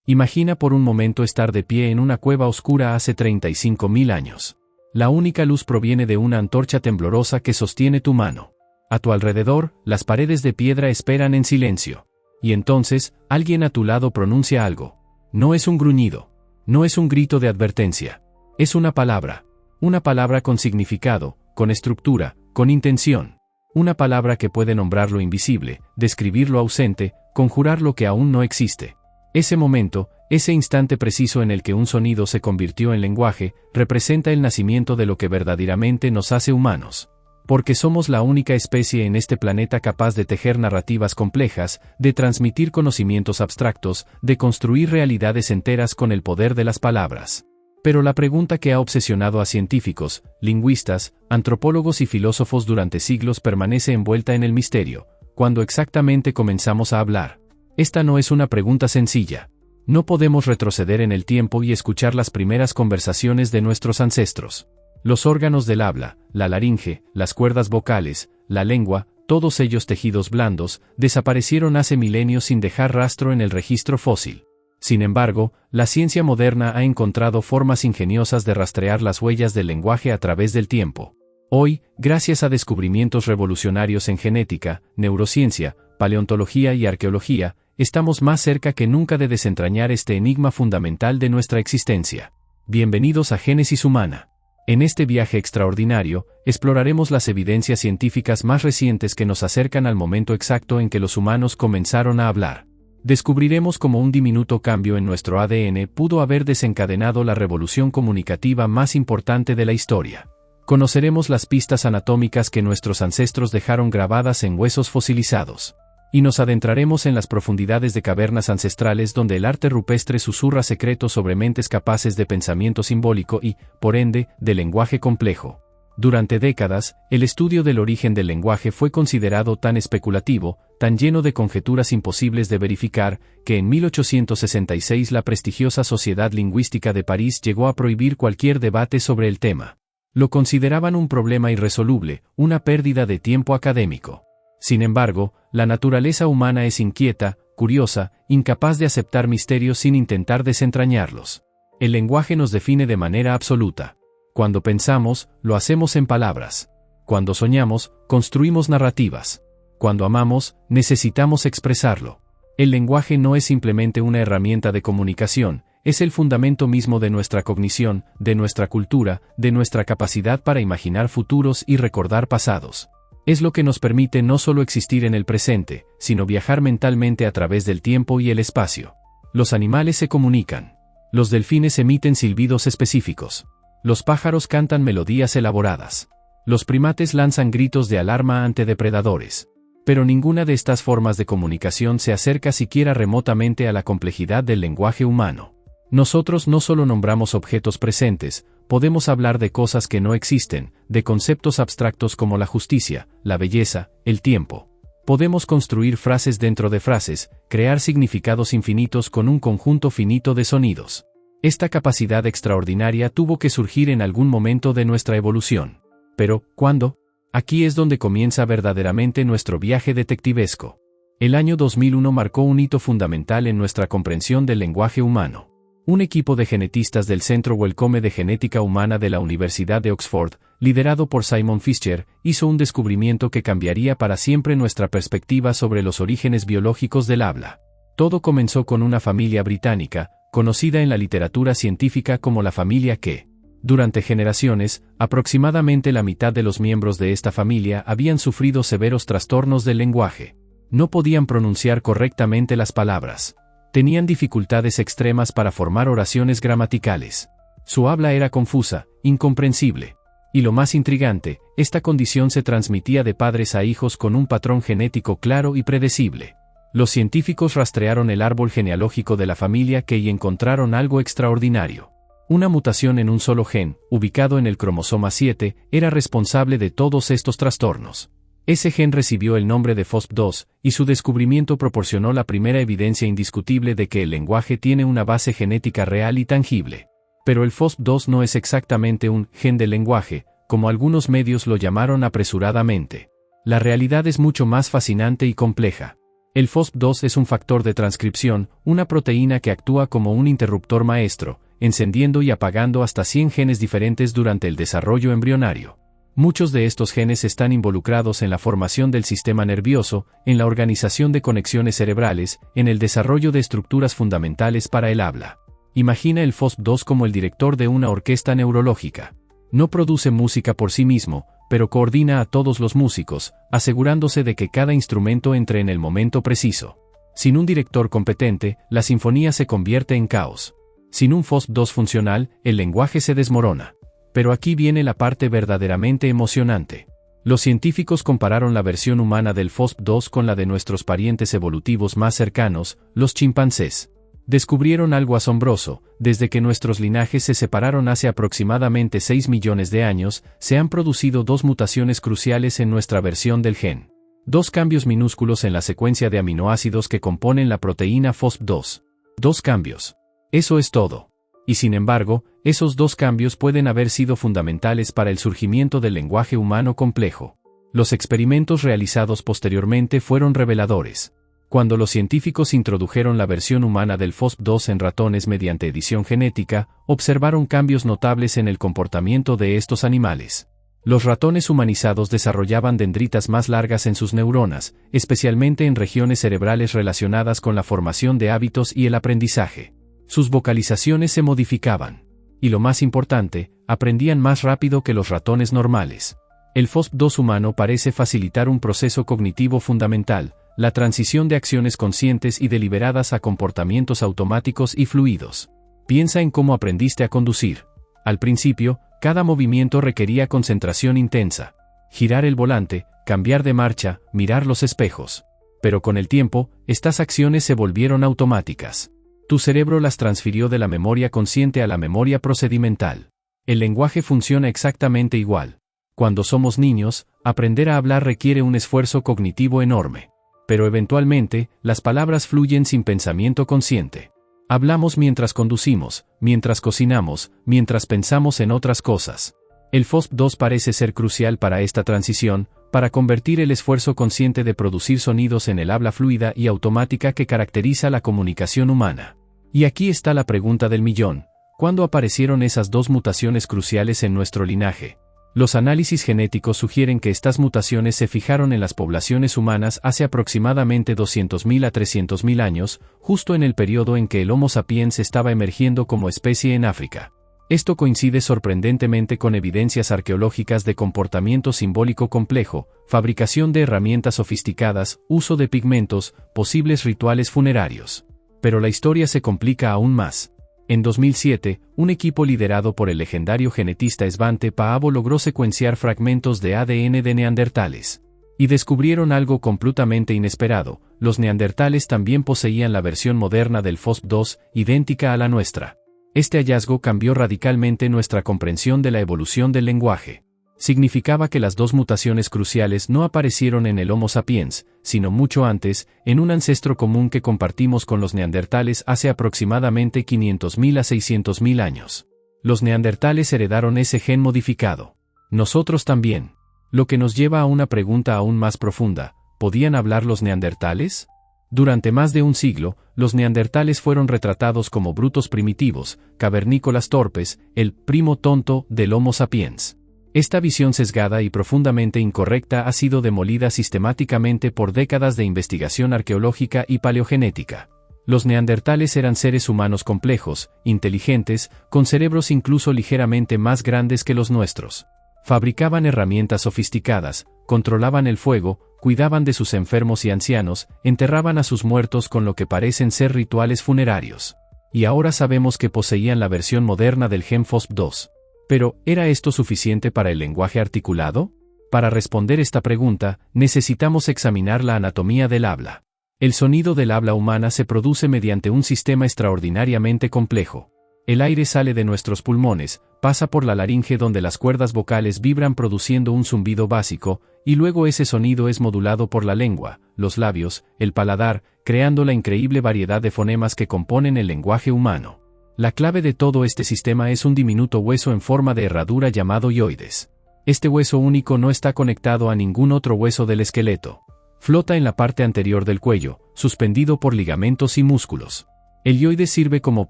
Imagina por un momento estar de pie en una cueva oscura hace 35.000 años. La única luz proviene de una antorcha temblorosa que sostiene tu mano. A tu alrededor, las paredes de piedra esperan en silencio. Y entonces, alguien a tu lado pronuncia algo. No es un gruñido. No es un grito de advertencia. Es una palabra. Una palabra con significado, con estructura, con intención. Una palabra que puede nombrar lo invisible, describir lo ausente, conjurar lo que aún no existe. Ese momento, ese instante preciso en el que un sonido se convirtió en lenguaje, representa el nacimiento de lo que verdaderamente nos hace humanos. Porque somos la única especie en este planeta capaz de tejer narrativas complejas, de transmitir conocimientos abstractos, de construir realidades enteras con el poder de las palabras. Pero la pregunta que ha obsesionado a científicos, lingüistas, antropólogos y filósofos durante siglos permanece envuelta en el misterio. ¿Cuándo exactamente comenzamos a hablar? Esta no es una pregunta sencilla. No podemos retroceder en el tiempo y escuchar las primeras conversaciones de nuestros ancestros. Los órganos del habla, la laringe, las cuerdas vocales, la lengua, todos ellos tejidos blandos, desaparecieron hace milenios sin dejar rastro en el registro fósil. Sin embargo, la ciencia moderna ha encontrado formas ingeniosas de rastrear las huellas del lenguaje a través del tiempo. Hoy, gracias a descubrimientos revolucionarios en genética, neurociencia, paleontología y arqueología, estamos más cerca que nunca de desentrañar este enigma fundamental de nuestra existencia. Bienvenidos a Génesis Humana. En este viaje extraordinario, exploraremos las evidencias científicas más recientes que nos acercan al momento exacto en que los humanos comenzaron a hablar. Descubriremos cómo un diminuto cambio en nuestro ADN pudo haber desencadenado la revolución comunicativa más importante de la historia. Conoceremos las pistas anatómicas que nuestros ancestros dejaron grabadas en huesos fosilizados. Y nos adentraremos en las profundidades de cavernas ancestrales donde el arte rupestre susurra secretos sobre mentes capaces de pensamiento simbólico y, por ende, de lenguaje complejo. Durante décadas, el estudio del origen del lenguaje fue considerado tan especulativo, tan lleno de conjeturas imposibles de verificar, que en 1866 la prestigiosa Sociedad Lingüística de París llegó a prohibir cualquier debate sobre el tema. Lo consideraban un problema irresoluble, una pérdida de tiempo académico. Sin embargo, la naturaleza humana es inquieta, curiosa, incapaz de aceptar misterios sin intentar desentrañarlos. El lenguaje nos define de manera absoluta. Cuando pensamos, lo hacemos en palabras. Cuando soñamos, construimos narrativas. Cuando amamos, necesitamos expresarlo. El lenguaje no es simplemente una herramienta de comunicación, es el fundamento mismo de nuestra cognición, de nuestra cultura, de nuestra capacidad para imaginar futuros y recordar pasados. Es lo que nos permite no solo existir en el presente, sino viajar mentalmente a través del tiempo y el espacio. Los animales se comunican. Los delfines emiten silbidos específicos. Los pájaros cantan melodías elaboradas. Los primates lanzan gritos de alarma ante depredadores. Pero ninguna de estas formas de comunicación se acerca siquiera remotamente a la complejidad del lenguaje humano. Nosotros no solo nombramos objetos presentes, podemos hablar de cosas que no existen, de conceptos abstractos como la justicia, la belleza, el tiempo. Podemos construir frases dentro de frases, crear significados infinitos con un conjunto finito de sonidos. Esta capacidad extraordinaria tuvo que surgir en algún momento de nuestra evolución. Pero, ¿cuándo? Aquí es donde comienza verdaderamente nuestro viaje detectivesco. El año 2001 marcó un hito fundamental en nuestra comprensión del lenguaje humano. Un equipo de genetistas del Centro Wellcome de Genética Humana de la Universidad de Oxford, liderado por Simon Fisher, hizo un descubrimiento que cambiaría para siempre nuestra perspectiva sobre los orígenes biológicos del habla. Todo comenzó con una familia británica, conocida en la literatura científica como la familia Ke. Durante generaciones, aproximadamente la mitad de los miembros de esta familia habían sufrido severos trastornos del lenguaje. No podían pronunciar correctamente las palabras. Tenían dificultades extremas para formar oraciones gramaticales. Su habla era confusa, incomprensible. Y lo más intrigante, esta condición se transmitía de padres a hijos con un patrón genético claro y predecible. Los científicos rastrearon el árbol genealógico de la familia Ke y encontraron algo extraordinario. Una mutación en un solo gen, ubicado en el cromosoma 7, era responsable de todos estos trastornos. Ese gen recibió el nombre de FOSP2, y su descubrimiento proporcionó la primera evidencia indiscutible de que el lenguaje tiene una base genética real y tangible. Pero el FOSP2 no es exactamente un gen del lenguaje, como algunos medios lo llamaron apresuradamente. La realidad es mucho más fascinante y compleja. El FOSP2 es un factor de transcripción, una proteína que actúa como un interruptor maestro, encendiendo y apagando hasta 100 genes diferentes durante el desarrollo embrionario. Muchos de estos genes están involucrados en la formación del sistema nervioso, en la organización de conexiones cerebrales, en el desarrollo de estructuras fundamentales para el habla. Imagina el FOSP2 como el director de una orquesta neurológica. No produce música por sí mismo, pero coordina a todos los músicos, asegurándose de que cada instrumento entre en el momento preciso. Sin un director competente, la sinfonía se convierte en caos. Sin un FOSP2 funcional, el lenguaje se desmorona. Pero aquí viene la parte verdaderamente emocionante. Los científicos compararon la versión humana del FOSP2 con la de nuestros parientes evolutivos más cercanos, los chimpancés. Descubrieron algo asombroso: desde que nuestros linajes se separaron hace aproximadamente 6 millones de años, se han producido dos mutaciones cruciales en nuestra versión del gen. Dos cambios minúsculos en la secuencia de aminoácidos que componen la proteína FOSP2. Dos cambios. Eso es todo. Y sin embargo, esos dos cambios pueden haber sido fundamentales para el surgimiento del lenguaje humano complejo. Los experimentos realizados posteriormente fueron reveladores. Cuando los científicos introdujeron la versión humana del FOSP2 en ratones mediante edición genética, observaron cambios notables en el comportamiento de estos animales. Los ratones humanizados desarrollaban dendritas más largas en sus neuronas, especialmente en regiones cerebrales relacionadas con la formación de hábitos y el aprendizaje. Sus vocalizaciones se modificaban. Y lo más importante, aprendían más rápido que los ratones normales. El FOSP2 humano parece facilitar un proceso cognitivo fundamental: la transición de acciones conscientes y deliberadas a comportamientos automáticos y fluidos. Piensa en cómo aprendiste a conducir. Al principio, cada movimiento requería concentración intensa. Girar el volante, cambiar de marcha, mirar los espejos. Pero con el tiempo, estas acciones se volvieron automáticas. Tu cerebro las transfirió de la memoria consciente a la memoria procedimental. El lenguaje funciona exactamente igual. Cuando somos niños, aprender a hablar requiere un esfuerzo cognitivo enorme. Pero eventualmente, las palabras fluyen sin pensamiento consciente. Hablamos mientras conducimos, mientras cocinamos, mientras pensamos en otras cosas. El FOSP2 parece ser crucial para esta transición, para convertir el esfuerzo consciente de producir sonidos en el habla fluida y automática que caracteriza la comunicación humana. Y aquí está la pregunta del millón: ¿cuándo aparecieron esas dos mutaciones cruciales en nuestro linaje? Los análisis genéticos sugieren que estas mutaciones se fijaron en las poblaciones humanas hace aproximadamente 200.000 a 300.000 años, justo en el periodo en que el Homo sapiens estaba emergiendo como especie en África. Esto coincide sorprendentemente con evidencias arqueológicas de comportamiento simbólico complejo, fabricación de herramientas sofisticadas, uso de pigmentos, posibles rituales funerarios. Pero la historia se complica aún más. En 2007, un equipo liderado por el legendario genetista Svante Paavo logró secuenciar fragmentos de ADN de neandertales. Y descubrieron algo completamente inesperado: los neandertales también poseían la versión moderna del FOSP2, idéntica a la nuestra. Este hallazgo cambió radicalmente nuestra comprensión de la evolución del lenguaje. Significaba que las dos mutaciones cruciales no aparecieron en el Homo sapiens, sino mucho antes, en un ancestro común que compartimos con los neandertales hace aproximadamente 500.000 a 600.000 años. Los neandertales heredaron ese gen modificado. Nosotros también. Lo que nos lleva a una pregunta aún más profunda: ¿podían hablar los neandertales? Durante más de un siglo, los neandertales fueron retratados como brutos primitivos, cavernícolas torpes, el primo tonto del Homo sapiens. Esta visión sesgada y profundamente incorrecta ha sido demolida sistemáticamente por décadas de investigación arqueológica y paleogenética. Los neandertales eran seres humanos complejos, inteligentes, con cerebros incluso ligeramente más grandes que los nuestros. Fabricaban herramientas sofisticadas, controlaban el fuego, cuidaban de sus enfermos y ancianos, enterraban a sus muertos con lo que parecen ser rituales funerarios. Y ahora sabemos que poseían la versión moderna del gen FOSP2. Pero, ¿era esto suficiente para el lenguaje articulado? Para responder esta pregunta, necesitamos examinar la anatomía del habla. El sonido del habla humana se produce mediante un sistema extraordinariamente complejo. El aire sale de nuestros pulmones, pasa por la laringe donde las cuerdas vocales vibran produciendo un zumbido básico, y luego ese sonido es modulado por la lengua, los labios, el paladar, creando la increíble variedad de fonemas que componen el lenguaje humano. La clave de todo este sistema es un diminuto hueso en forma de herradura llamado hioides. Este hueso único no está conectado a ningún otro hueso del esqueleto. Flota en la parte anterior del cuello, suspendido por ligamentos y músculos. El hioides sirve como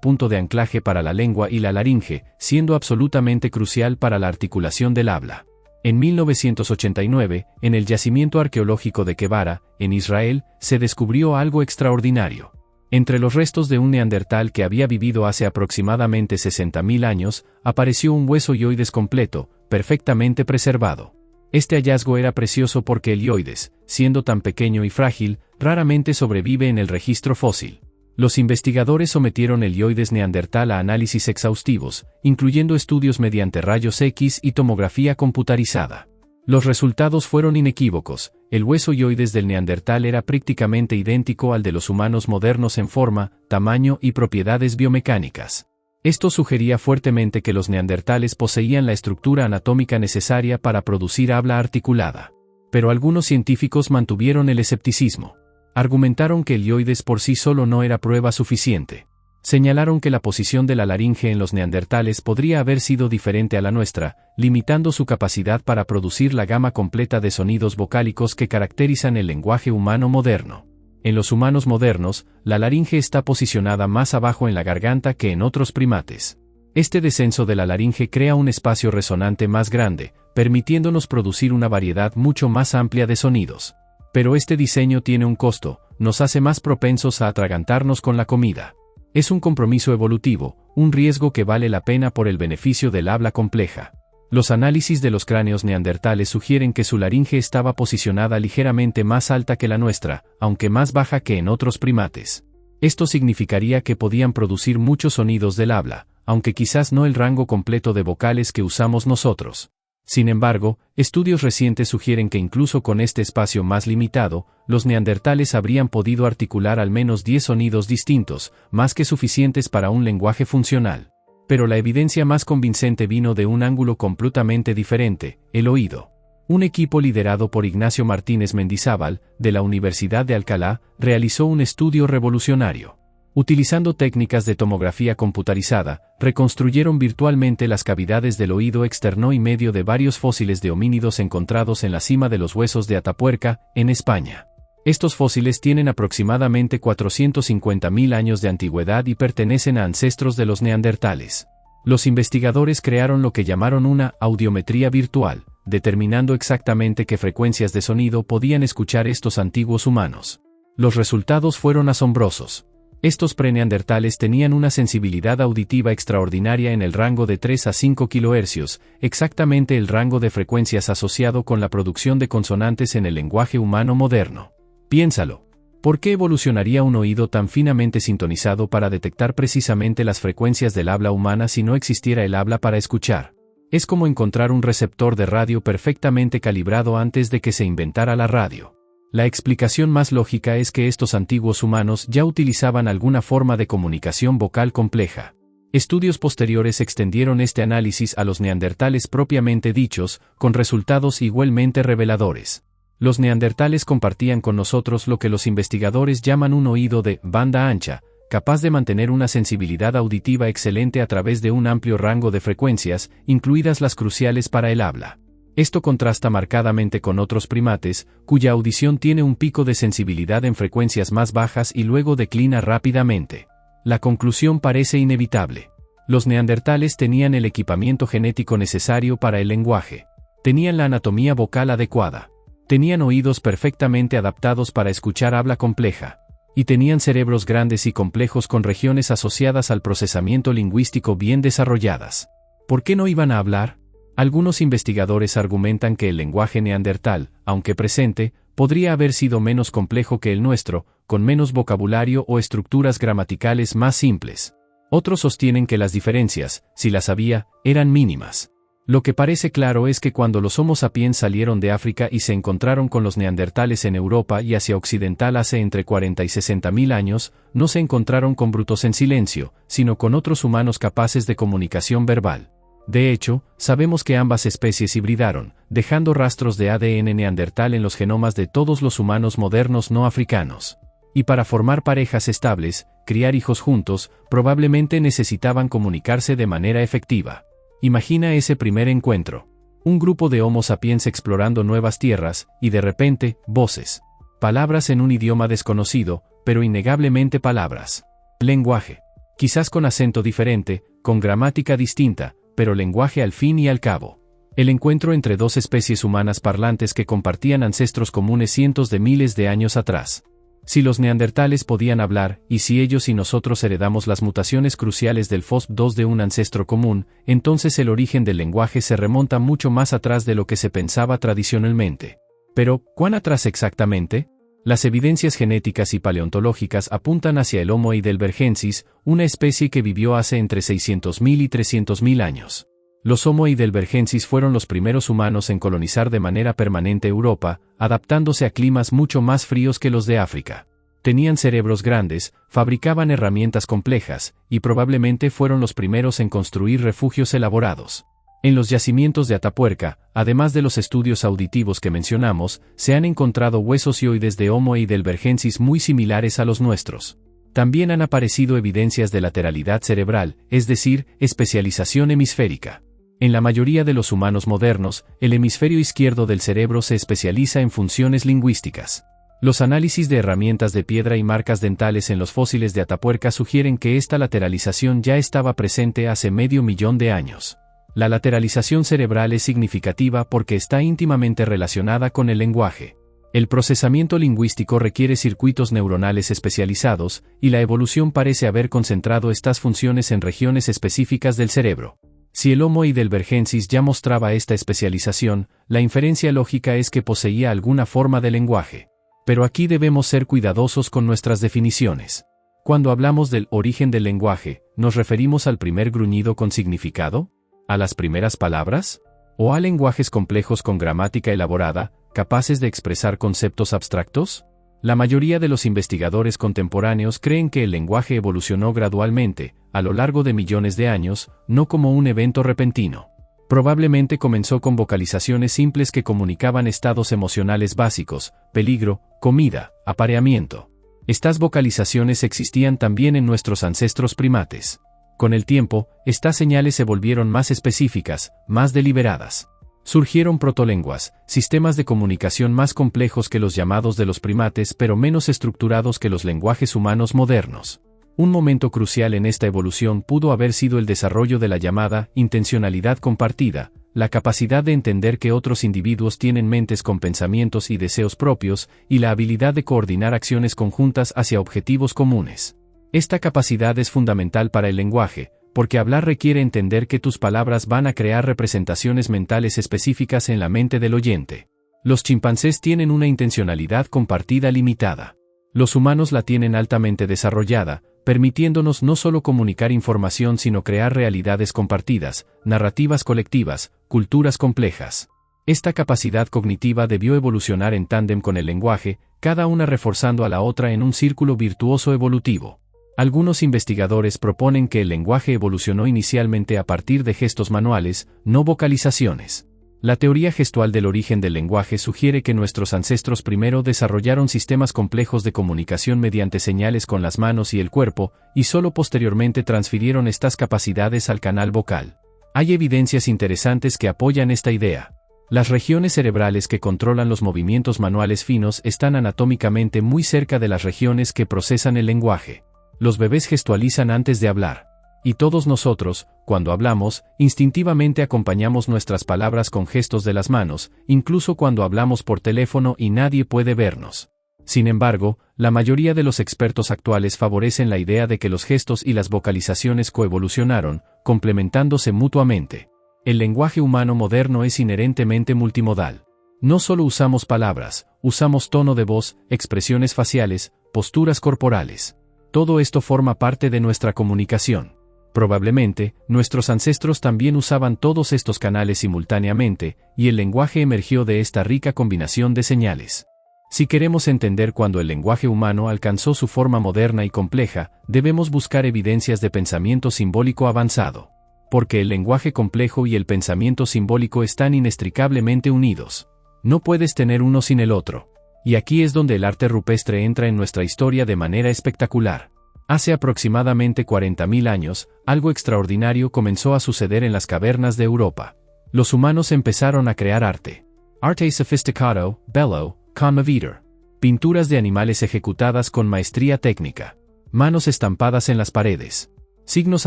punto de anclaje para la lengua y la laringe, siendo absolutamente crucial para la articulación del habla. En 1989, en el yacimiento arqueológico de Quevara, en Israel, se descubrió algo extraordinario. Entre los restos de un neandertal que había vivido hace aproximadamente 60.000 años, apareció un hueso hioides completo, perfectamente preservado. Este hallazgo era precioso porque el hioides, siendo tan pequeño y frágil, raramente sobrevive en el registro fósil. Los investigadores sometieron el hioides neandertal a análisis exhaustivos, incluyendo estudios mediante rayos X y tomografía computarizada. Los resultados fueron inequívocos. El hueso hioides del neandertal era prácticamente idéntico al de los humanos modernos en forma, tamaño y propiedades biomecánicas. Esto sugería fuertemente que los neandertales poseían la estructura anatómica necesaria para producir habla articulada. Pero algunos científicos mantuvieron el escepticismo. Argumentaron que el hioides por sí solo no era prueba suficiente. Señalaron que la posición de la laringe en los neandertales podría haber sido diferente a la nuestra, limitando su capacidad para producir la gama completa de sonidos vocálicos que caracterizan el lenguaje humano moderno. En los humanos modernos, la laringe está posicionada más abajo en la garganta que en otros primates. Este descenso de la laringe crea un espacio resonante más grande, permitiéndonos producir una variedad mucho más amplia de sonidos. Pero este diseño tiene un costo, nos hace más propensos a atragantarnos con la comida. Es un compromiso evolutivo, un riesgo que vale la pena por el beneficio del habla compleja. Los análisis de los cráneos neandertales sugieren que su laringe estaba posicionada ligeramente más alta que la nuestra, aunque más baja que en otros primates. Esto significaría que podían producir muchos sonidos del habla, aunque quizás no el rango completo de vocales que usamos nosotros. Sin embargo, estudios recientes sugieren que incluso con este espacio más limitado, los neandertales habrían podido articular al menos 10 sonidos distintos, más que suficientes para un lenguaje funcional. Pero la evidencia más convincente vino de un ángulo completamente diferente, el oído. Un equipo liderado por Ignacio Martínez Mendizábal, de la Universidad de Alcalá, realizó un estudio revolucionario. Utilizando técnicas de tomografía computarizada, reconstruyeron virtualmente las cavidades del oído externo y medio de varios fósiles de homínidos encontrados en la cima de los huesos de Atapuerca, en España. Estos fósiles tienen aproximadamente 450.000 años de antigüedad y pertenecen a ancestros de los neandertales. Los investigadores crearon lo que llamaron una audiometría virtual, determinando exactamente qué frecuencias de sonido podían escuchar estos antiguos humanos. Los resultados fueron asombrosos. Estos preneandertales tenían una sensibilidad auditiva extraordinaria en el rango de 3 a 5 kHz, exactamente el rango de frecuencias asociado con la producción de consonantes en el lenguaje humano moderno. Piénsalo. ¿Por qué evolucionaría un oído tan finamente sintonizado para detectar precisamente las frecuencias del habla humana si no existiera el habla para escuchar? Es como encontrar un receptor de radio perfectamente calibrado antes de que se inventara la radio. La explicación más lógica es que estos antiguos humanos ya utilizaban alguna forma de comunicación vocal compleja. Estudios posteriores extendieron este análisis a los neandertales propiamente dichos, con resultados igualmente reveladores. Los neandertales compartían con nosotros lo que los investigadores llaman un oído de banda ancha, capaz de mantener una sensibilidad auditiva excelente a través de un amplio rango de frecuencias, incluidas las cruciales para el habla. Esto contrasta marcadamente con otros primates, cuya audición tiene un pico de sensibilidad en frecuencias más bajas y luego declina rápidamente. La conclusión parece inevitable. Los neandertales tenían el equipamiento genético necesario para el lenguaje. Tenían la anatomía vocal adecuada. Tenían oídos perfectamente adaptados para escuchar habla compleja. Y tenían cerebros grandes y complejos con regiones asociadas al procesamiento lingüístico bien desarrolladas. ¿Por qué no iban a hablar? Algunos investigadores argumentan que el lenguaje neandertal, aunque presente, podría haber sido menos complejo que el nuestro, con menos vocabulario o estructuras gramaticales más simples. Otros sostienen que las diferencias, si las había, eran mínimas. Lo que parece claro es que cuando los Homo sapiens salieron de África y se encontraron con los neandertales en Europa y Asia Occidental hace entre 40 y 60.000 años, no se encontraron con brutos en silencio, sino con otros humanos capaces de comunicación verbal. De hecho, sabemos que ambas especies hibridaron, dejando rastros de ADN neandertal en los genomas de todos los humanos modernos no africanos. Y para formar parejas estables, criar hijos juntos, probablemente necesitaban comunicarse de manera efectiva. Imagina ese primer encuentro. Un grupo de Homo sapiens explorando nuevas tierras, y de repente, voces. Palabras en un idioma desconocido, pero innegablemente palabras. Lenguaje. Quizás con acento diferente, con gramática distinta, pero lenguaje al fin y al cabo. El encuentro entre dos especies humanas parlantes que compartían ancestros comunes cientos de miles de años atrás. Si los neandertales podían hablar, y si ellos y nosotros heredamos las mutaciones cruciales del FOSP2 de un ancestro común, entonces el origen del lenguaje se remonta mucho más atrás de lo que se pensaba tradicionalmente. Pero, ¿cuán atrás exactamente? Las evidencias genéticas y paleontológicas apuntan hacia el Homo heidelbergensis, una especie que vivió hace entre 600.000 y 300.000 años. Los Homo heidelbergensis fueron los primeros humanos en colonizar de manera permanente Europa, adaptándose a climas mucho más fríos que los de África. Tenían cerebros grandes, fabricaban herramientas complejas, y probablemente fueron los primeros en construir refugios elaborados. En los yacimientos de Atapuerca, además de los estudios auditivos que mencionamos, se han encontrado huesos y oides de Homo heidelbergensis muy similares a los nuestros. También han aparecido evidencias de lateralidad cerebral, es decir, especialización hemisférica. En la mayoría de los humanos modernos, el hemisferio izquierdo del cerebro se especializa en funciones lingüísticas. Los análisis de herramientas de piedra y marcas dentales en los fósiles de Atapuerca sugieren que esta lateralización ya estaba presente hace 500.000 de años. La lateralización cerebral es significativa porque está íntimamente relacionada con el lenguaje. El procesamiento lingüístico requiere circuitos neuronales especializados, y la evolución parece haber concentrado estas funciones en regiones específicas del cerebro. Si el Homo heidelbergensis ya mostraba esta especialización, la inferencia lógica es que poseía alguna forma de lenguaje. Pero aquí debemos ser cuidadosos con nuestras definiciones. Cuando hablamos del origen del lenguaje, ¿nos referimos al primer gruñido con significado? ¿A las primeras palabras? ¿O a lenguajes complejos con gramática elaborada, capaces de expresar conceptos abstractos? La mayoría de los investigadores contemporáneos creen que el lenguaje evolucionó gradualmente, a lo largo de millones de años, no como un evento repentino. Probablemente comenzó con vocalizaciones simples que comunicaban estados emocionales básicos, peligro, comida, apareamiento. Estas vocalizaciones existían también en nuestros ancestros primates. Con el tiempo, estas señales se volvieron más específicas, más deliberadas. Surgieron protolenguas, sistemas de comunicación más complejos que los llamados de los primates pero menos estructurados que los lenguajes humanos modernos. Un momento crucial en esta evolución pudo haber sido el desarrollo de la llamada intencionalidad compartida, la capacidad de entender que otros individuos tienen mentes con pensamientos y deseos propios, y la habilidad de coordinar acciones conjuntas hacia objetivos comunes. Esta capacidad es fundamental para el lenguaje, porque hablar requiere entender que tus palabras van a crear representaciones mentales específicas en la mente del oyente. Los chimpancés tienen una intencionalidad compartida limitada. Los humanos la tienen altamente desarrollada, permitiéndonos no solo comunicar información sino crear realidades compartidas, narrativas colectivas, culturas complejas. Esta capacidad cognitiva debió evolucionar en tándem con el lenguaje, cada una reforzando a la otra en un círculo virtuoso evolutivo. Algunos investigadores proponen que el lenguaje evolucionó inicialmente a partir de gestos manuales, no vocalizaciones. La teoría gestual del origen del lenguaje sugiere que nuestros ancestros primero desarrollaron sistemas complejos de comunicación mediante señales con las manos y el cuerpo, y solo posteriormente transfirieron estas capacidades al canal vocal. Hay evidencias interesantes que apoyan esta idea. Las regiones cerebrales que controlan los movimientos manuales finos están anatómicamente muy cerca de las regiones que procesan el lenguaje. Los bebés gestualizan antes de hablar. Y todos nosotros, cuando hablamos, instintivamente acompañamos nuestras palabras con gestos de las manos, incluso cuando hablamos por teléfono y nadie puede vernos. Sin embargo, la mayoría de los expertos actuales favorecen la idea de que los gestos y las vocalizaciones coevolucionaron, complementándose mutuamente. El lenguaje humano moderno es inherentemente multimodal. No solo usamos palabras, usamos tono de voz, expresiones faciales, posturas corporales. Todo esto forma parte de nuestra comunicación. Probablemente, nuestros ancestros también usaban todos estos canales simultáneamente, y el lenguaje emergió de esta rica combinación de señales. Si queremos entender cuándo el lenguaje humano alcanzó su forma moderna y compleja, debemos buscar evidencias de pensamiento simbólico avanzado. Porque el lenguaje complejo y el pensamiento simbólico están inextricablemente unidos. No puedes tener uno sin el otro. Y aquí es donde el arte rupestre entra en nuestra historia de manera espectacular. Hace aproximadamente 40.000 años, algo extraordinario comenzó a suceder en las cavernas de Europa. Los humanos empezaron a crear arte. Arte sofisticado, bello, conmovedor. Pinturas de animales ejecutadas con maestría técnica. Manos estampadas en las paredes. Signos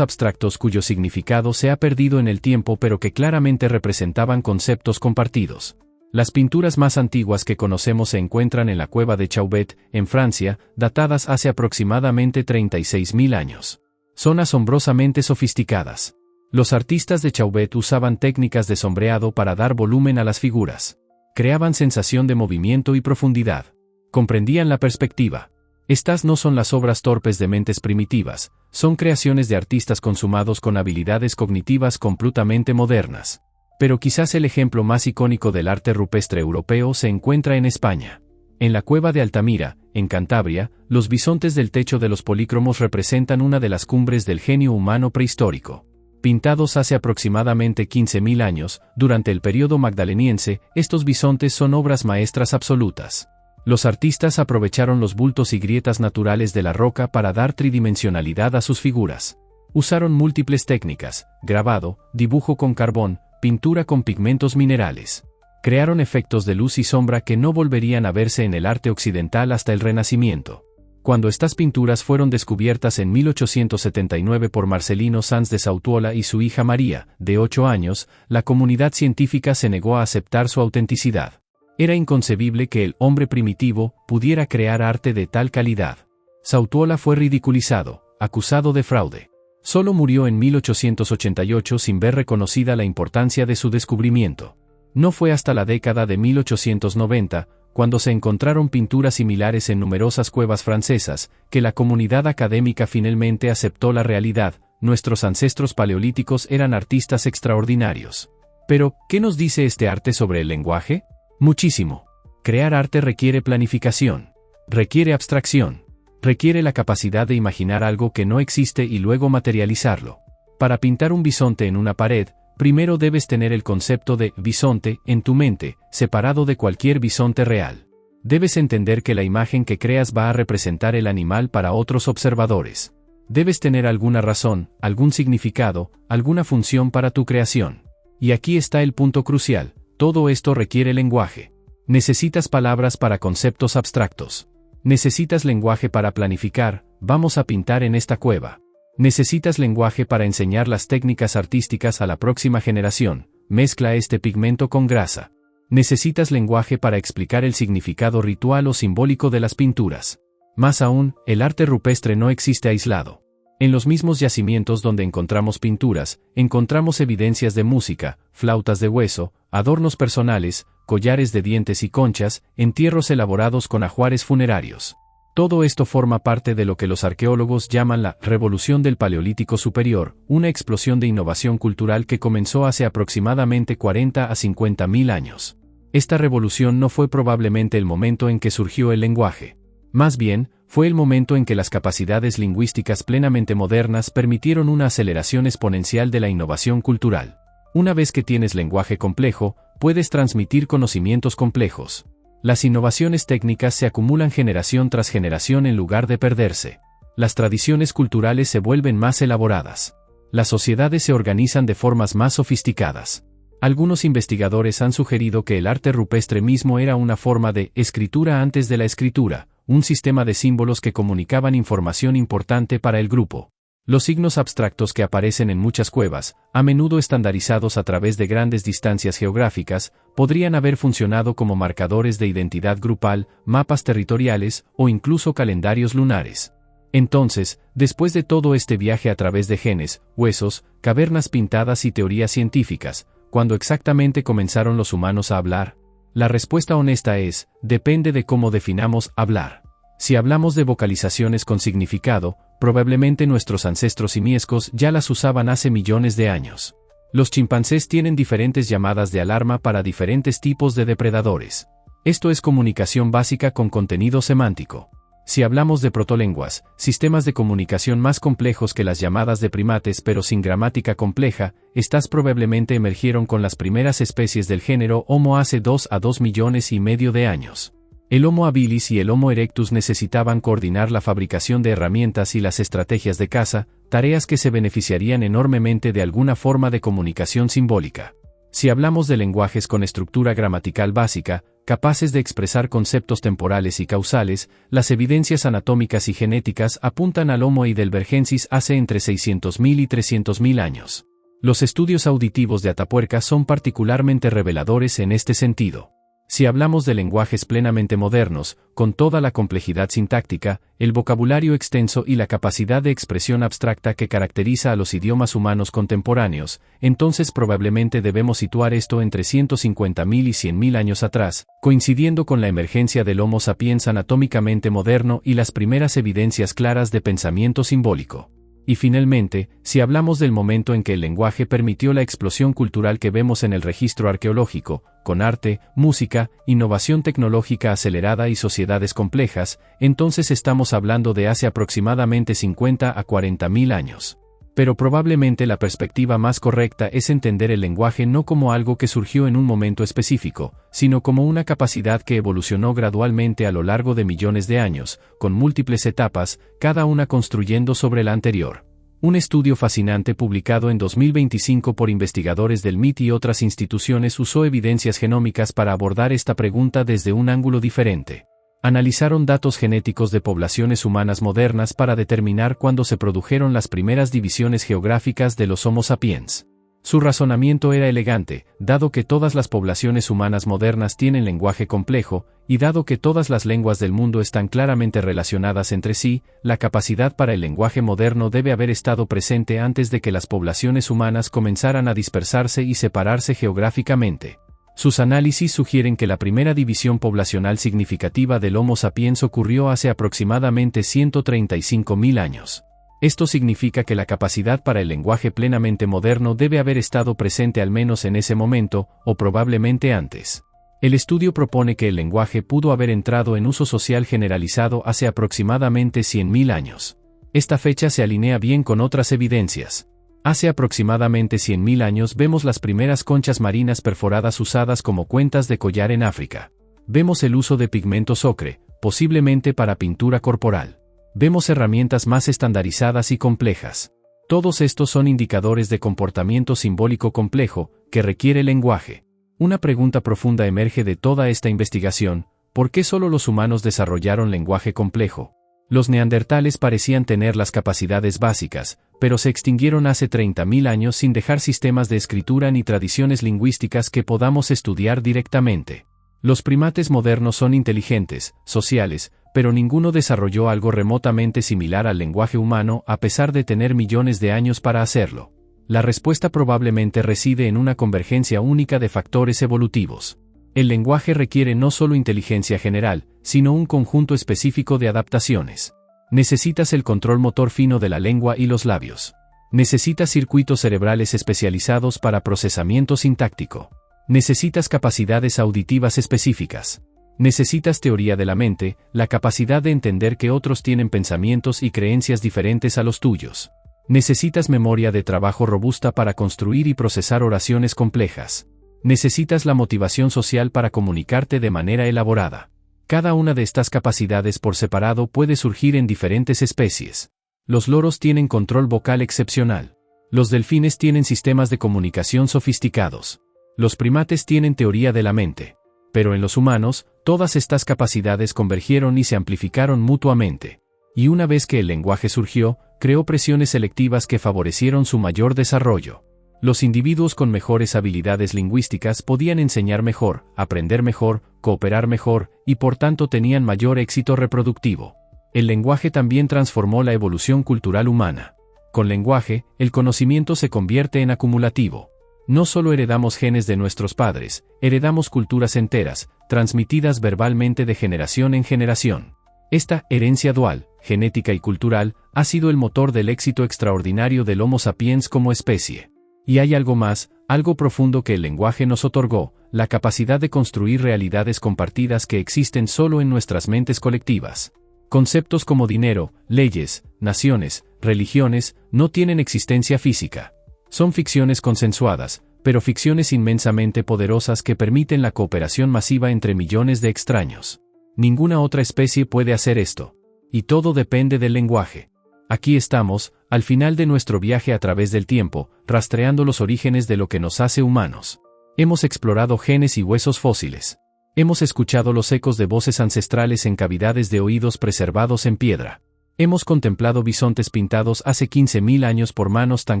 abstractos cuyo significado se ha perdido en el tiempo pero que claramente representaban conceptos compartidos. Las pinturas más antiguas que conocemos se encuentran en la cueva de Chauvet, en Francia, datadas hace aproximadamente 36.000 años. Son asombrosamente sofisticadas. Los artistas de Chauvet usaban técnicas de sombreado para dar volumen a las figuras. Creaban sensación de movimiento y profundidad. Comprendían la perspectiva. Estas no son las obras torpes de mentes primitivas, son creaciones de artistas consumados con habilidades cognitivas completamente modernas. Pero quizás el ejemplo más icónico del arte rupestre europeo se encuentra en España. En la cueva de Altamira, en Cantabria, los bisontes del techo de los polícromos representan una de las cumbres del genio humano prehistórico. Pintados hace aproximadamente 15.000 años, durante el período magdaleniense, estos bisontes son obras maestras absolutas. Los artistas aprovecharon los bultos y grietas naturales de la roca para dar tridimensionalidad a sus figuras. Usaron múltiples técnicas: grabado, dibujo con carbón, pintura con pigmentos minerales. Crearon efectos de luz y sombra que no volverían a verse en el arte occidental hasta el Renacimiento. Cuando estas pinturas fueron descubiertas en 1879 por Marcelino Sanz de Sautuola y su hija María, de 8 años, la comunidad científica se negó a aceptar su autenticidad. Era inconcebible que el hombre primitivo pudiera crear arte de tal calidad. Sautuola fue ridiculizado, acusado de fraude. Solo murió en 1888 sin ver reconocida la importancia de su descubrimiento. No fue hasta la década de 1890, cuando se encontraron pinturas similares en numerosas cuevas francesas, que la comunidad académica finalmente aceptó la realidad: nuestros ancestros paleolíticos eran artistas extraordinarios. Pero, ¿qué nos dice este arte sobre el lenguaje? Muchísimo. Crear arte requiere planificación. Requiere abstracción. Requiere la capacidad de imaginar algo que no existe y luego materializarlo. Para pintar un bisonte en una pared, primero debes tener el concepto de bisonte en tu mente, separado de cualquier bisonte real. Debes entender que la imagen que creas va a representar el animal para otros observadores. Debes tener alguna razón, algún significado, alguna función para tu creación. Y aquí está el punto crucial: todo esto requiere lenguaje. Necesitas palabras para conceptos abstractos. Necesitas lenguaje para planificar: vamos a pintar en esta cueva. Necesitas lenguaje para enseñar las técnicas artísticas a la próxima generación: mezcla este pigmento con grasa. Necesitas lenguaje para explicar el significado ritual o simbólico de las pinturas. Más aún, el arte rupestre no existe aislado. En los mismos yacimientos donde encontramos pinturas, encontramos evidencias de música, flautas de hueso, adornos personales, collares de dientes y conchas, entierros elaborados con ajuares funerarios. Todo esto forma parte de lo que los arqueólogos llaman la revolución del Paleolítico Superior, una explosión de innovación cultural que comenzó hace aproximadamente 40 a 50.000 años. Esta revolución no fue probablemente el momento en que surgió el lenguaje. Más bien, fue el momento en que las capacidades lingüísticas plenamente modernas permitieron una aceleración exponencial de la innovación cultural. Una vez que tienes lenguaje complejo, puedes transmitir conocimientos complejos. Las innovaciones técnicas se acumulan generación tras generación en lugar de perderse. Las tradiciones culturales se vuelven más elaboradas. Las sociedades se organizan de formas más sofisticadas. Algunos investigadores han sugerido que el arte rupestre mismo era una forma de escritura antes de la escritura, un sistema de símbolos que comunicaban información importante para el grupo. Los signos abstractos que aparecen en muchas cuevas, a menudo estandarizados a través de grandes distancias geográficas, podrían haber funcionado como marcadores de identidad grupal, mapas territoriales o incluso calendarios lunares. Entonces, después de todo este viaje a través de genes, huesos, cavernas pintadas y teorías científicas, ¿cuándo exactamente comenzaron los humanos a hablar? La respuesta honesta es: depende de cómo definamos hablar. Si hablamos de vocalizaciones con significado, probablemente nuestros ancestros simiescos ya las usaban hace millones de años. Los chimpancés tienen diferentes llamadas de alarma para diferentes tipos de depredadores. Esto es comunicación básica con contenido semántico. Si hablamos de protolenguas, sistemas de comunicación más complejos que las llamadas de primates pero sin gramática compleja, estas probablemente emergieron con las primeras especies del género Homo hace 2 a 2,5 millones de años. El Homo habilis y el Homo erectus necesitaban coordinar la fabricación de herramientas y las estrategias de caza, tareas que se beneficiarían enormemente de alguna forma de comunicación simbólica. Si hablamos de lenguajes con estructura gramatical básica, capaces de expresar conceptos temporales y causales. Las evidencias anatómicas y genéticas apuntan al Homo heidelbergensis hace entre 600.000 y 300.000 años. Los estudios auditivos de Atapuerca son particularmente reveladores en este sentido. Si hablamos de lenguajes plenamente modernos, con toda la complejidad sintáctica, el vocabulario extenso y la capacidad de expresión abstracta que caracteriza a los idiomas humanos contemporáneos, entonces probablemente debemos situar esto entre 150.000 y 100.000 años atrás, coincidiendo con la emergencia del Homo sapiens anatómicamente moderno y las primeras evidencias claras de pensamiento simbólico. Y finalmente, si hablamos del momento en que el lenguaje permitió la explosión cultural que vemos en el registro arqueológico, con arte, música, innovación tecnológica acelerada y sociedades complejas, entonces estamos hablando de hace aproximadamente 50 a 40.000 años. Pero probablemente la perspectiva más correcta es entender el lenguaje no como algo que surgió en un momento específico, sino como una capacidad que evolucionó gradualmente a lo largo de millones de años, con múltiples etapas, cada una construyendo sobre la anterior. Un estudio fascinante publicado en 2025 por investigadores del MIT y otras instituciones usó evidencias genómicas para abordar esta pregunta desde un ángulo diferente. Analizaron datos genéticos de poblaciones humanas modernas para determinar cuándo se produjeron las primeras divisiones geográficas de los Homo sapiens. Su razonamiento era elegante, dado que todas las poblaciones humanas modernas tienen lenguaje complejo, y dado que todas las lenguas del mundo están claramente relacionadas entre sí, la capacidad para el lenguaje moderno debe haber estado presente antes de que las poblaciones humanas comenzaran a dispersarse y separarse geográficamente. Sus análisis sugieren que la primera división poblacional significativa del Homo sapiens ocurrió hace aproximadamente 135.000 años. Esto significa que la capacidad para el lenguaje plenamente moderno debe haber estado presente al menos en ese momento, o probablemente antes. El estudio propone que el lenguaje pudo haber entrado en uso social generalizado hace aproximadamente 100.000 años. Esta fecha se alinea bien con otras evidencias. Hace aproximadamente 100.000 años vemos las primeras conchas marinas perforadas usadas como cuentas de collar en África. Vemos el uso de pigmentos ocre, posiblemente para pintura corporal. Vemos herramientas más estandarizadas y complejas. Todos estos son indicadores de comportamiento simbólico complejo, que requiere lenguaje. Una pregunta profunda emerge de toda esta investigación: ¿por qué solo los humanos desarrollaron lenguaje complejo? Los neandertales parecían tener las capacidades básicas, pero se extinguieron hace 30.000 años sin dejar sistemas de escritura ni tradiciones lingüísticas que podamos estudiar directamente. Los primates modernos son inteligentes, sociales, pero ninguno desarrolló algo remotamente similar al lenguaje humano a pesar de tener millones de años para hacerlo. La respuesta probablemente reside en una convergencia única de factores evolutivos. El lenguaje requiere no solo inteligencia general, sino un conjunto específico de adaptaciones. Necesitas el control motor fino de la lengua y los labios. Necesitas circuitos cerebrales especializados para procesamiento sintáctico. Necesitas capacidades auditivas específicas. Necesitas teoría de la mente, la capacidad de entender que otros tienen pensamientos y creencias diferentes a los tuyos. Necesitas memoria de trabajo robusta para construir y procesar oraciones complejas. Necesitas la motivación social para comunicarte de manera elaborada. Cada una de estas capacidades por separado puede surgir en diferentes especies. Los loros tienen control vocal excepcional. Los delfines tienen sistemas de comunicación sofisticados. Los primates tienen teoría de la mente. Pero en los humanos, todas estas capacidades convergieron y se amplificaron mutuamente. Y una vez que el lenguaje surgió, creó presiones selectivas que favorecieron su mayor desarrollo. Los individuos con mejores habilidades lingüísticas podían enseñar mejor, aprender mejor, cooperar mejor, y por tanto tenían mayor éxito reproductivo. El lenguaje también transformó la evolución cultural humana. Con lenguaje, el conocimiento se convierte en acumulativo. No solo heredamos genes de nuestros padres, heredamos culturas enteras, transmitidas verbalmente de generación en generación. Esta herencia dual, genética y cultural, ha sido el motor del éxito extraordinario del Homo sapiens como especie. Y hay algo más, algo profundo que el lenguaje nos otorgó: la capacidad de construir realidades compartidas que existen solo en nuestras mentes colectivas. Conceptos como dinero, leyes, naciones, religiones, no tienen existencia física. Son ficciones consensuadas, pero ficciones inmensamente poderosas que permiten la cooperación masiva entre millones de extraños. Ninguna otra especie puede hacer esto. Y todo depende del lenguaje. Aquí estamos, al final de nuestro viaje a través del tiempo, rastreando los orígenes de lo que nos hace humanos. Hemos explorado genes y huesos fósiles. Hemos escuchado los ecos de voces ancestrales en cavidades de oídos preservados en piedra. Hemos contemplado bisontes pintados hace 15.000 años por manos tan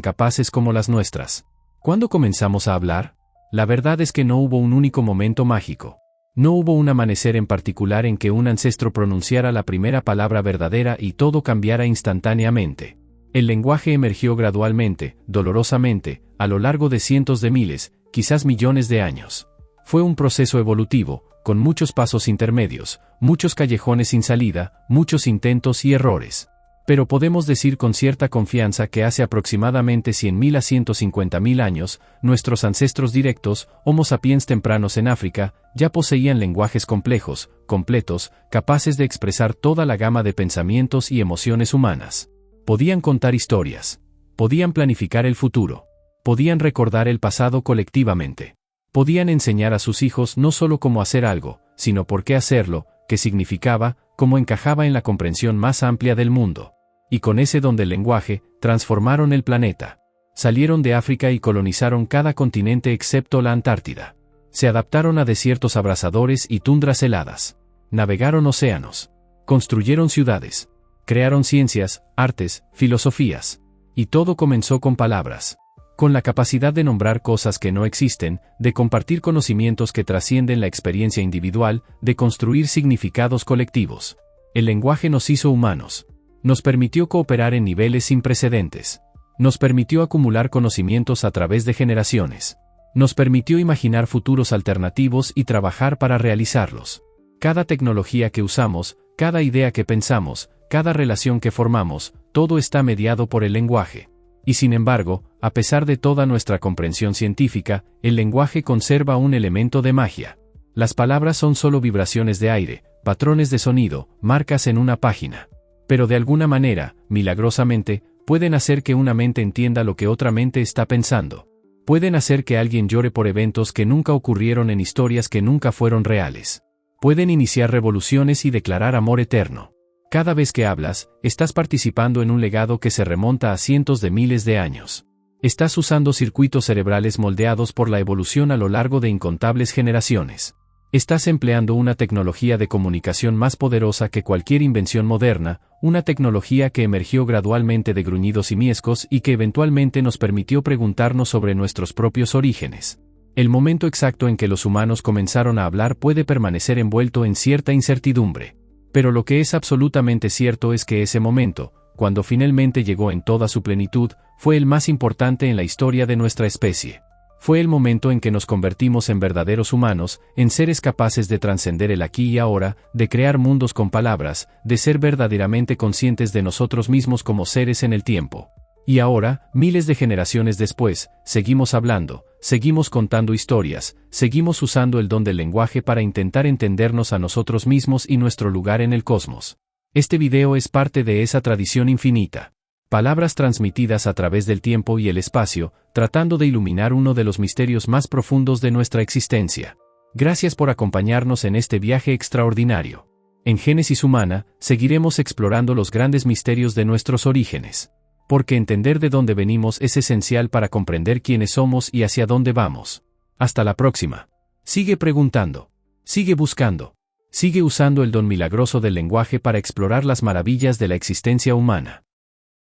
capaces como las nuestras. ¿Cuándo comenzamos a hablar? La verdad es que no hubo un único momento mágico. No hubo un amanecer en particular en que un ancestro pronunciara la primera palabra verdadera y todo cambiara instantáneamente. El lenguaje emergió gradualmente, dolorosamente, a lo largo de cientos de miles, quizás millones de años. Fue un proceso evolutivo, con muchos pasos intermedios, muchos callejones sin salida, muchos intentos y errores. Pero podemos decir con cierta confianza que hace aproximadamente 100.000 a 150.000 años, nuestros ancestros directos, Homo sapiens tempranos en África, ya poseían lenguajes complejos, completos, capaces de expresar toda la gama de pensamientos y emociones humanas. Podían contar historias. Podían planificar el futuro. Podían recordar el pasado colectivamente. Podían enseñar a sus hijos no solo cómo hacer algo, sino por qué hacerlo, qué significaba, cómo encajaba en la comprensión más amplia del mundo. Y con ese don del lenguaje, transformaron el planeta. Salieron de África y colonizaron cada continente excepto la Antártida. Se adaptaron a desiertos abrasadores y tundras heladas. Navegaron océanos. Construyeron ciudades. Crearon ciencias, artes, filosofías. Y todo comenzó con palabras. Con la capacidad de nombrar cosas que no existen, de compartir conocimientos que trascienden la experiencia individual, de construir significados colectivos. El lenguaje nos hizo humanos. Nos permitió cooperar en niveles sin precedentes. Nos permitió acumular conocimientos a través de generaciones. Nos permitió imaginar futuros alternativos y trabajar para realizarlos. Cada tecnología que usamos, cada idea que pensamos, cada relación que formamos, todo está mediado por el lenguaje. Y sin embargo, a pesar de toda nuestra comprensión científica, el lenguaje conserva un elemento de magia. Las palabras son solo vibraciones de aire, patrones de sonido, marcas en una página. Pero de alguna manera, milagrosamente, pueden hacer que una mente entienda lo que otra mente está pensando. Pueden hacer que alguien llore por eventos que nunca ocurrieron en historias que nunca fueron reales. Pueden iniciar revoluciones y declarar amor eterno. Cada vez que hablas, estás participando en un legado que se remonta a cientos de miles de años. Estás usando circuitos cerebrales moldeados por la evolución a lo largo de incontables generaciones. Estás empleando una tecnología de comunicación más poderosa que cualquier invención moderna, una tecnología que emergió gradualmente de gruñidos simiescos y que eventualmente nos permitió preguntarnos sobre nuestros propios orígenes. El momento exacto en que los humanos comenzaron a hablar puede permanecer envuelto en cierta incertidumbre. Pero lo que es absolutamente cierto es que ese momento, cuando finalmente llegó en toda su plenitud, fue el más importante en la historia de nuestra especie. Fue el momento en que nos convertimos en verdaderos humanos, en seres capaces de trascender el aquí y ahora, de crear mundos con palabras, de ser verdaderamente conscientes de nosotros mismos como seres en el tiempo. Y ahora, miles de generaciones después, seguimos hablando, seguimos contando historias, seguimos usando el don del lenguaje para intentar entendernos a nosotros mismos y nuestro lugar en el cosmos. Este video es parte de esa tradición infinita. Palabras transmitidas a través del tiempo y el espacio, tratando de iluminar uno de los misterios más profundos de nuestra existencia. Gracias por acompañarnos en este viaje extraordinario. En Génesis Humana, seguiremos explorando los grandes misterios de nuestros orígenes. Porque entender de dónde venimos es esencial para comprender quiénes somos y hacia dónde vamos. Hasta la próxima. Sigue preguntando. Sigue buscando. Sigue usando el don milagroso del lenguaje para explorar las maravillas de la existencia humana.